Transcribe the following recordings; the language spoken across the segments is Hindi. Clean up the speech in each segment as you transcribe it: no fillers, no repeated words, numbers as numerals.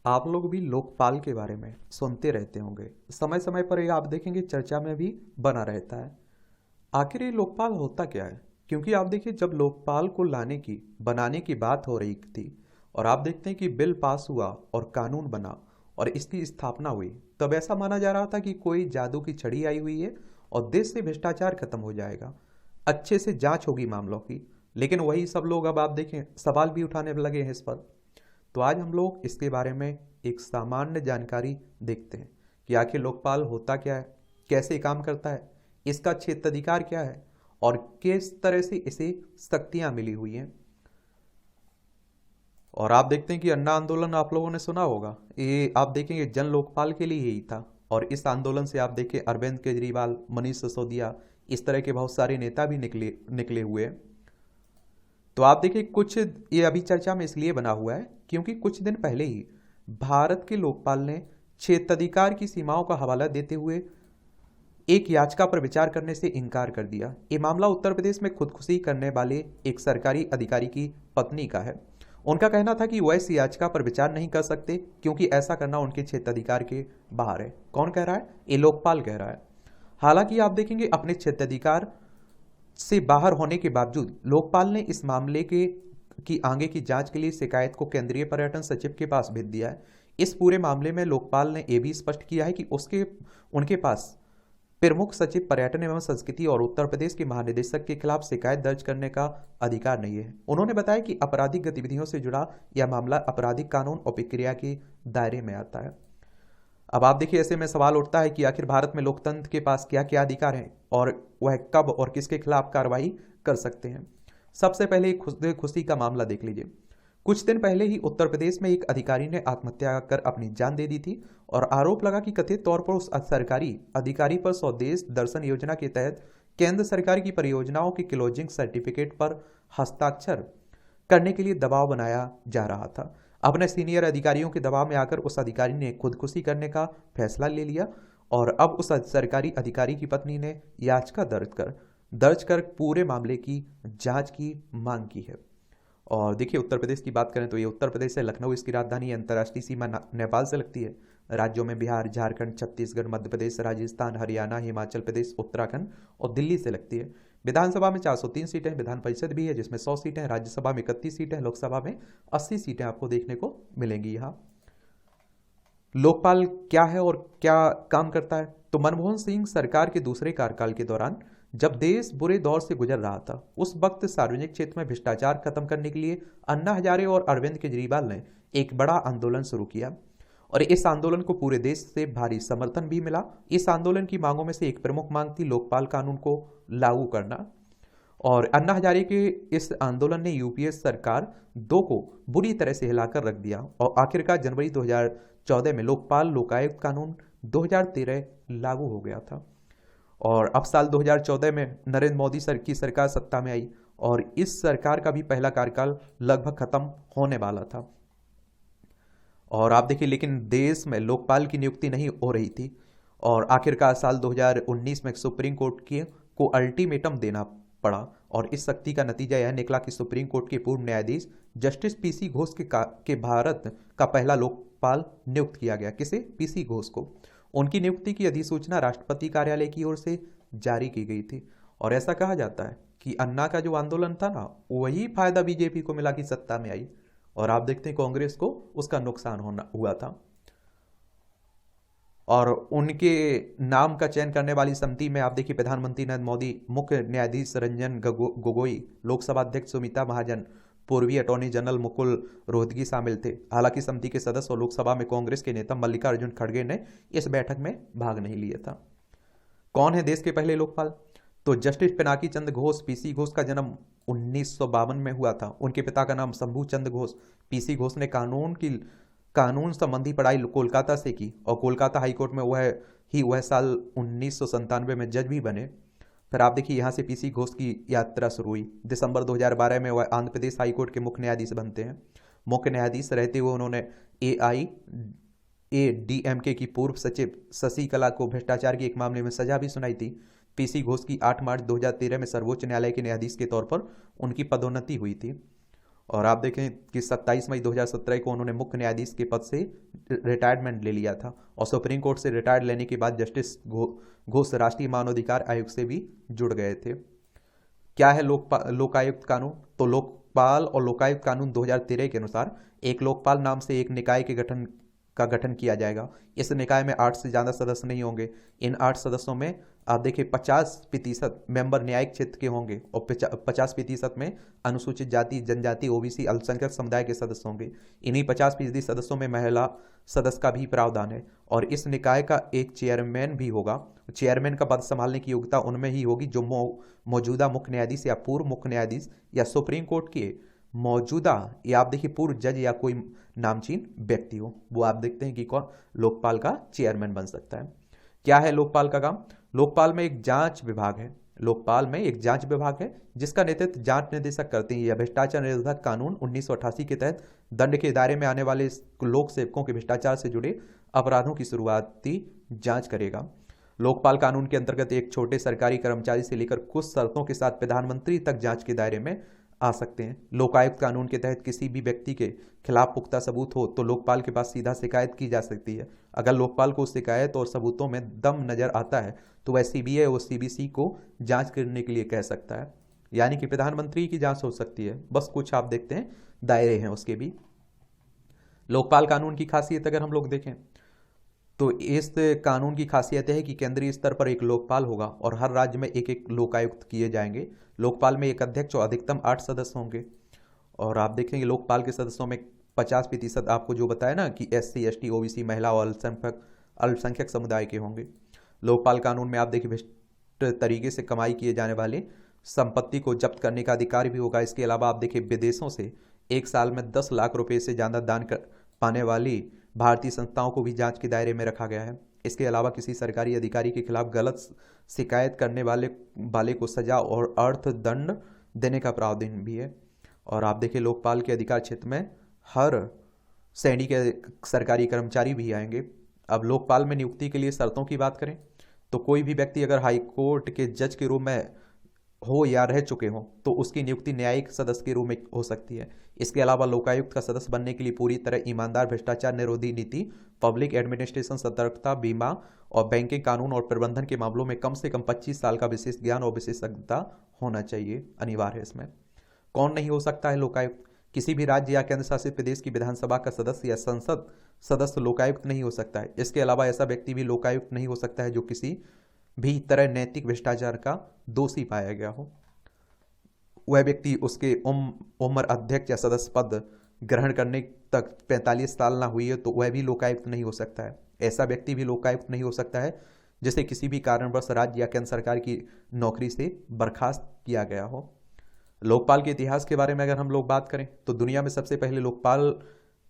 आप लोग भी लोकपाल के बारे में सुनते रहते होंगे। समय समय पर ये आप देखेंगे चर्चा में भी बना रहता है। आखिर ये लोकपाल होता क्या है? क्योंकि आप देखिए जब लोकपाल को लाने की बनाने की बात हो रही थी और आप देखते हैं कि बिल पास हुआ और कानून बना और इसकी स्थापना हुई, तब ऐसा माना जा रहा था कि कोई जादू की छड़ी आई हुई है और देश से भ्रष्टाचार खत्म हो जाएगा, अच्छे से जांच होगी मामलों की। लेकिन वही सब लोग अब आप देखें सवाल भी उठाने लगे हैं इस पर। तो आज हम लोग इसके बारे में एक सामान्य जानकारी देखते हैं कि आखिर लोकपाल होता क्या है, कैसे काम करता है, इसका क्षेत्राधिकार क्या है और किस तरह से इसे शक्तियां मिली हुई हैं। और आप देखते हैं कि अन्ना आंदोलन आप लोगों ने सुना होगा, ये आप देखेंगे जन लोकपाल के लिए ही था। और इस आंदोलन से आप देखें अरविंद केजरीवाल, मनीष सिसोदिया, इस तरह के बहुत सारे नेता भी निकले निकले हुए हैं। तो आप देखिए कुछ ये अभी चर्चा में इसलिए बना हुआ है क्योंकि कुछ दिन पहले ही भारत के लोकपाल ने क्षेत्राधिकार की सीमाओं का हवाला देते हुए एक याचिका पर विचार करने से इनकार कर दिया। ये मामला उत्तर प्रदेश में खुदकुशी करने वाले एक सरकारी अधिकारी की पत्नी का है। उनका कहना था कि वह इस याचिका पर विचार नहीं कर सकते क्योंकि ऐसा करना उनके क्षेत्राधिकार के बाहर है। कौन कह रहा है? ये लोकपाल कह रहा है। हालांकि आप देखेंगे अपने क्षेत्राधिकार से बाहर होने के बावजूद लोकपाल ने इस मामले के की आगे की जांच के लिए शिकायत को केंद्रीय पर्यटन सचिव के पास भेज दिया है। इस पूरे मामले में लोकपाल ने यह भी स्पष्ट किया है कि उसके उनके पास प्रमुख सचिव पर्यटन एवं संस्कृति और उत्तर प्रदेश के महानिदेशक के खिलाफ शिकायत दर्ज करने का अधिकार नहीं है। उन्होंने बताया कि आपराधिक गतिविधियों से जुड़ा यह मामला आपराधिक कानून और प्रक्रिया के दायरे में आता है। अब आप देखिए ऐसे में सवाल उठता है कि आखिर भारत में लोकतंत्र के पास क्या क्या अधिकार हैं और वह कब और किसके खिलाफ कार्रवाई कर सकते हैं। सबसे पहले खुशी का मामला देख लीजिए। कुछ दिन पहले ही उत्तर प्रदेश में एक अधिकारी ने आत्महत्या कर अपनी जान दे दी थी और आरोप लगा कि कथित तौर पर उस सरकारी अधिकारी पर स्वदेश दर्शन योजना के तहत केंद्र सरकार की परियोजनाओं के क्लोजिंग सर्टिफिकेट पर हस्ताक्षर करने के लिए दबाव बनाया जा रहा था। अपने सीनियर अधिकारियों के दबाव में आकर उस अधिकारी ने खुदकुशी करने का फैसला ले लिया और अब उस सरकारी अधिकारी की पत्नी ने याचिका दर्ज कर पूरे मामले की जांच की मांग की है। और देखिए उत्तर प्रदेश की बात करें तो ये उत्तर प्रदेश है, लखनऊ इसकी राजधानी है, अंतर्राष्ट्रीय सीमा नेपाल से लगती है। राज्यों में बिहार, झारखंड, छत्तीसगढ़, मध्य प्रदेश, राजस्थान, हरियाणा, हिमाचल प्रदेश, उत्तराखंड और दिल्ली से लगती है। विधानसभा में 403 सीटें, विधान परिषद भी है जिसमें 100 सीटें, राज्यसभा में 31 सीटें, लोकसभा में 80 सीटें आपको देखने को मिलेंगी। यहाँ लोकपाल क्या है और क्या काम करता है? तो मनमोहन सिंह सरकार के दूसरे कार्यकाल के दौरान जब देश बुरे दौर से गुजर रहा था, उस वक्त सार्वजनिक क्षेत्र में भ्रष्टाचार खत्म करने के लिए अन्ना हजारे और अरविंद केजरीवाल ने एक बड़ा आंदोलन शुरू किया और इस आंदोलन को पूरे देश से भारी समर्थन भी मिला। इस आंदोलन की मांगों में से एक प्रमुख मांग थी लोकपाल कानून को लागू करना। और अन्ना हजारे के इस आंदोलन ने यूपीए सरकार दो को बुरी तरह से हिलाकर रख दिया और आखिरकार जनवरी 2014 में लोकपाल लोकायुक्त कानून 2013 लागू हो गया था। और अब साल 2014 में नरेंद्र मोदी सर की सरकार सत्ता में आई और इस सरकार का भी पहला कार्यकाल लगभग खत्म होने वाला था। और आप देखिए लेकिन देश में लोकपाल की नियुक्ति नहीं हो रही थी और आखिरकार साल 2019 में सुप्रीम कोर्ट को अल्टीमेटम देना पड़ा और इस सख्ती का नतीजा यह निकला कि सुप्रीम कोर्ट के पूर्व न्यायाधीश जस्टिस पीसी घोष के भारत का पहला लोकपाल नियुक्त किया गया। किसे? पीसी घोष को। उनकी नियुक्ति की अधिसूचना राष्ट्रपति कार्यालय की ओर से जारी की गई थी और ऐसा कहा जाता है कि अन्ना का जो आंदोलन था ना, वही फायदा बीजेपी को मिला कि सत्ता में आई और आप देखते हैं कांग्रेस को उसका नुकसान होना हुआ था। और उनके नाम का चयन करने वाली समिति में आप देखिए प्रधानमंत्री नरेंद्र मोदी, मुख्य न्यायाधीश रंजन गोगोई, लोकसभा अध्यक्ष सुमित्रा महाजन, पूर्वी अटॉर्नी जनरल मुकुल रोहतगी शामिल थे। हालांकि समिति के सदस्य और लोकसभा में कांग्रेस के नेता मल्लिकार्जुन खड़गे ने इस बैठक में भाग नहीं लिया था। कौन है देश के पहले लोकपाल? तो जस्टिस पिनाकी चंद्र घोष। पीसी घोष का जन्म 1952 में हुआ था। उनके पिता का नाम शंभू चंद्र घोष। पीसी घोष ने कानून संबंधी पढ़ाई कोलकाता से की और कोलकाता हाईकोर्ट में वह साल 1997 में जज भी बने। फिर आप देखिए यहाँ से पीसी घोष की यात्रा शुरू हुई। दिसंबर 2012 में वह आंध्र प्रदेश हाईकोर्ट के मुख्य न्यायाधीश बनते हैं। मुख्य न्यायाधीश रहते हुए उन्होंने एआईएडीएमके की पूर्व सचिव शशिकला को भ्रष्टाचार के एक मामले में सजा भी सुनाई थी। पीसी घोष की 8 मार्च 2013 में सर्वोच्च न्यायालय के न्यायाधीश के तौर पर उनकी पदोन्नति हुई थी और आप देखें कि 27 मई 2017 को उन्होंने मुख्य न्यायाधीश के पद से रिटायरमेंट ले लिया था और सुप्रीम कोर्ट से रिटायर लेने के बाद जस्टिस घोष राष्ट्रीय मानवाधिकार आयोग से भी जुड़ गए थे। क्या है लोकायुक्त कानून? तो लोकपाल और लोकायुक्त कानून 2013 के अनुसार एक लोकपाल नाम से एक निकाय के गठन किया जाएगा। इस निकाय में 8 से ज़्यादा सदस्य नहीं होंगे। इन 8 सदस्यों में आप देखिए 50% मेंबर न्यायिक क्षेत्र के होंगे और 50% में अनुसूचित जाति, जनजाति, ओबीसी, अल्पसंख्यक समुदाय के सदस्य होंगे। इन्हीं 50% सदस्यों में महिला सदस्य का भी प्रावधान है और इस निकाय का एक चेयरमैन भी होगा। चेयरमैन का पद संभालने की योग्यता उनमें ही होगी जो मौजूदा मुख्य न्यायाधीश या पूर्व मुख्य न्यायाधीश या सुप्रीम कोर्ट के मौजूदा या आप देखिए पूर्व जज या कोई नामचीन व्यक्ति हो। वो आप देखते हैं कि कौन लोकपाल का चेयरमैन बन सकता है। क्या है लोकपाल का काम? लोकपाल में एक जांच विभाग है। लोकपाल में एक जांच विभाग है जिसका नेतृत्व जांच निदेशक करते हैं। यह भ्रष्टाचार निरोधक कानून 1988 के तहत दंड के दायरे में आने वाले लोक सेवकों के भ्रष्टाचार से जुड़े अपराधों की शुरुआती जांच करेगा। लोकपाल कानून के अंतर्गत एक छोटे सरकारी कर्मचारी से लेकर कुछ शर्तों के साथ प्रधानमंत्री तक जांच के दायरे में आ सकते हैं। लोकायुक्त कानून के तहत किसी भी व्यक्ति के खिलाफ पुख्ता सबूत हो तो लोकपाल के पास सीधा शिकायत की जा सकती है। अगर लोकपाल को शिकायत और सबूतों में दम नजर आता है तो वह सीबीआई और सीबीसी को जांच करने के लिए कह सकता है। यानी कि प्रधानमंत्री की जांच हो सकती है। बस कुछ आप देखते हैं दायरे हैं उसके भी। लोकपाल कानून की खासियत अगर हम लोग देखें तो इस कानून की खासियत है कि केंद्रीय स्तर पर एक लोकपाल होगा और हर राज्य में एक एक लोकायुक्त किए जाएंगे। लोकपाल में एक अध्यक्ष और अधिकतम 8 सदस्य होंगे। और आप देखेंगे लोकपाल के सदस्यों में 50% आपको जो बताया ना कि SC ST OBC महिला और अल्पसंख्यक समुदाय के होंगे। लोकपाल कानून में आप देखिए भ्रष्ट तरीके से कमाई किए जाने वाले संपत्ति को जब्त करने का अधिकार भी होगा। इसके अलावा आप देखिए विदेशों से एक साल में 10 लाख रुपए से ज़्यादा दान पाने वाली भारतीय संस्थाओं को भी जांच के दायरे में रखा गया है। इसके अलावा किसी सरकारी अधिकारी के खिलाफ गलत शिकायत करने वाले को सजा और अर्थदंड देने का प्रावधान भी है। और आप देखिए लोकपाल के अधिकार क्षेत्र में हर श्रेणी के सरकारी कर्मचारी भी आएंगे। अब लोकपाल में नियुक्ति के लिए शर्तों की बात करें तो कोई भी व्यक्ति अगर हाईकोर्ट के जज के रूप में हो या रह चुके हों तो उसकी नियुक्ति न्यायिक सदस्य के रूप में हो सकती है। इसके अलावा लोकायुक्त का सदस्य बनने के लिए पूरी तरह ईमानदार, भ्रष्टाचार निरोधी नीति, पब्लिक एडमिनिस्ट्रेशन, सतर्कता, बीमा और बैंकिंग कानून और प्रबंधन के मामलों में कम से कम 25 साल का विशेष ज्ञान और विशेषज्ञता होना चाहिए, अनिवार्य है इसमें। कौन नहीं हो सकता है लोकायुक्त? किसी भी राज्य या केंद्र शासित प्रदेश की विधानसभा का सदस्य या संसद सदस्य लोकायुक्त नहीं हो सकता है। इसके अलावा ऐसा व्यक्ति भी लोकायुक्त नहीं हो सकता है जो किसी भी तरह नैतिक भ्रष्टाचार का दोषी पाया गया हो। वह व्यक्ति उसके उम्र अध्यक्ष या सदस्य पद ग्रहण करने तक 45 साल ना हुई है तो वह भी लोकायुक्त नहीं हो सकता है। ऐसा व्यक्ति भी लोकायुक्त नहीं हो सकता है जिसे किसी भी कारणवश राज्य या केंद्र सरकार की नौकरी से बर्खास्त किया गया हो। लोकपाल के इतिहास के बारे में अगर हम लोग बात करें तो दुनिया में सबसे पहले लोकपाल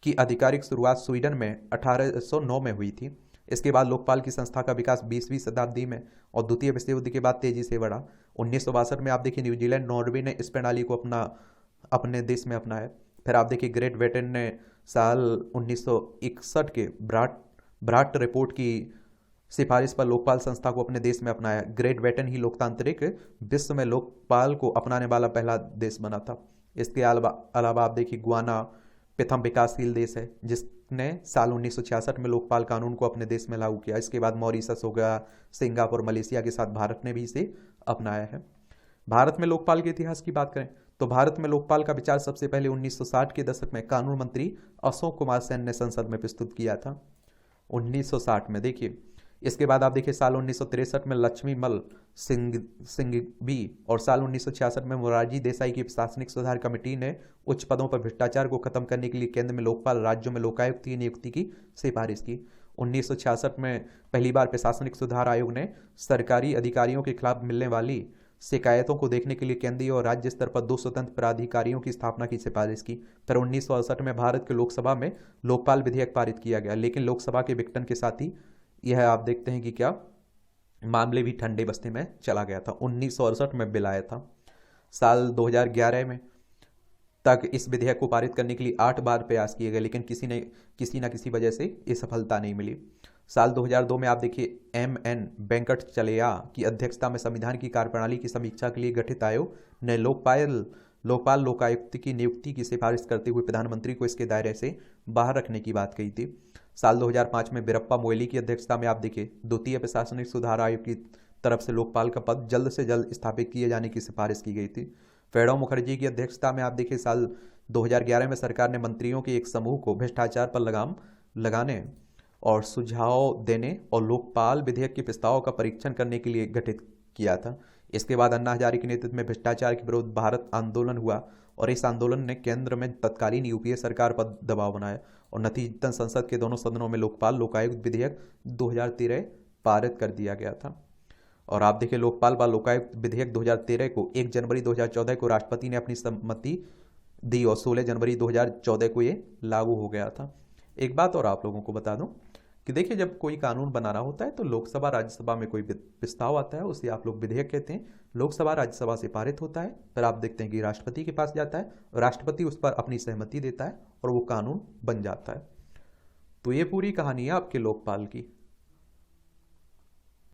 की आधिकारिक शुरुआत स्वीडन में 1809 में हुई थी। इसके बाद लोकपाल की संस्था का विकास 20वीं शताब्दी में और द्वितीय विश्व युद्ध के बाद तेजी से बढ़ा। 1962 में आप देखिए न्यूजीलैंड, नॉर्वे ने इस प्रणाली को अपने देश में अपनाया। फिर आप देखिए ग्रेट ब्रिटेन ने साल 1961 के ब्राट रिपोर्ट की सिफारिश पर लोकपाल संस्था को अपने देश में अपनाया। ग्रेट ब्रिटेन ही लोकतांत्रिक विश्व में लोकपाल को अपनाने वाला पहला देश बना था। इसके अलावा आप देखिए गुयाना प्रथम विकासशील देश है जिसने साल 1966 में लोकपाल कानून को अपने देश में लागू किया। इसके बाद मॉरिशस हो गया, सिंगापुर, मलेशिया के साथ भारत ने भी इसे अपनाया है। भारत में लोकपाल के इतिहास की बात करें तो भारत में लोकपाल का विचार सबसे पहले 1960 के दशक में कानून मंत्री अशोक कुमार सेन ने संसद में प्रस्तुत किया था, 1960 में। देखिए इसके बाद आप देखिए साल 1963 में लक्ष्मीमल सिंघवी और साल 1966 में मोरारजी देसाई की प्रशासनिक सुधार कमेटी ने उच्च पदों पर भ्रष्टाचार को खत्म करने के लिए केंद्र में लोकपाल, राज्यों में लोकायुक्त की नियुक्ति की सिफारिश की। 1966 में पहली बार प्रशासनिक सुधार आयोग ने सरकारी अधिकारियों के खिलाफ मिलने वाली शिकायतों को देखने के लिए केंद्रीय और राज्य स्तर पर 2 स्वतंत्र प्राधिकारियों की स्थापना की सिफारिश की। फिर 1968 में भारत के लोकसभा में लोकपाल विधेयक पारित किया गया, लेकिन लोकसभा के विघटन के साथ ही यह आप देखते हैं कि क्या मामले भी ठंडे बस्ते में चला गया था। 1968 में बिल आया था। साल 2011 में तक इस विधेयक को पारित करने के लिए 8 बार प्रयास किए गए, लेकिन किसी न किसी वजह से ये सफलता नहीं मिली। साल 2002 में आप देखिए MN वेंकट चलैया की अध्यक्षता में संविधान की कार्यप्रणाली की समीक्षा के लिए गठित आयोग ने लोकपाल लोकपाल लोकायुक्त की नियुक्ति की सिफारिश करते हुए प्रधानमंत्री को इसके दायरे से बाहर रखने की बात कही थी। साल 2005 में वीरप्पा मोइली की अध्यक्षता में आप देखिए द्वितीय प्रशासनिक सुधार आयोग की तरफ से लोकपाल का पद जल्द से जल्द स्थापित किए जाने की सिफारिश की गई थी। प्रणब मुखर्जी की अध्यक्षता में आप देखिए साल 2011 में सरकार ने मंत्रियों के एक समूह को भ्रष्टाचार पर लगाम लगाने और सुझाव देने और लोकपाल विधेयक के प्रस्ताव का परीक्षण करने के लिए गठित किया था। इसके बाद अन्ना हजारे के नेतृत्व में भ्रष्टाचार के विरुद्ध भारत आंदोलन हुआ और इस आंदोलन ने केंद्र में तत्कालीन यूपीए सरकार पर दबाव बनाया और नतीजतन संसद के दोनों सदनों में लोकपाल लोकायुक्त विधेयक 2013 पारित कर दिया गया था। और आप देखिए लोकपाल व लोकायुक्त विधेयक 2013 को 1 जनवरी 2014 को राष्ट्रपति ने अपनी सम्मति दी और 16 जनवरी 2014 को ये लागू हो गया था। एक बात और आप लोगों को बता दूं कि देखिए जब कोई कानून बनाना होता है तो लोकसभा राज्यसभा में कोई प्रस्ताव आता है, उसे आप लोग विधेयक कहते हैं। लोकसभा राज्यसभा से पारित होता है, फिर आप देखते हैं कि राष्ट्रपति के पास जाता है, राष्ट्रपति उस पर अपनी सहमति देता है और वो कानून बन जाता है। तो ये पूरी कहानी है आपके लोकपाल की।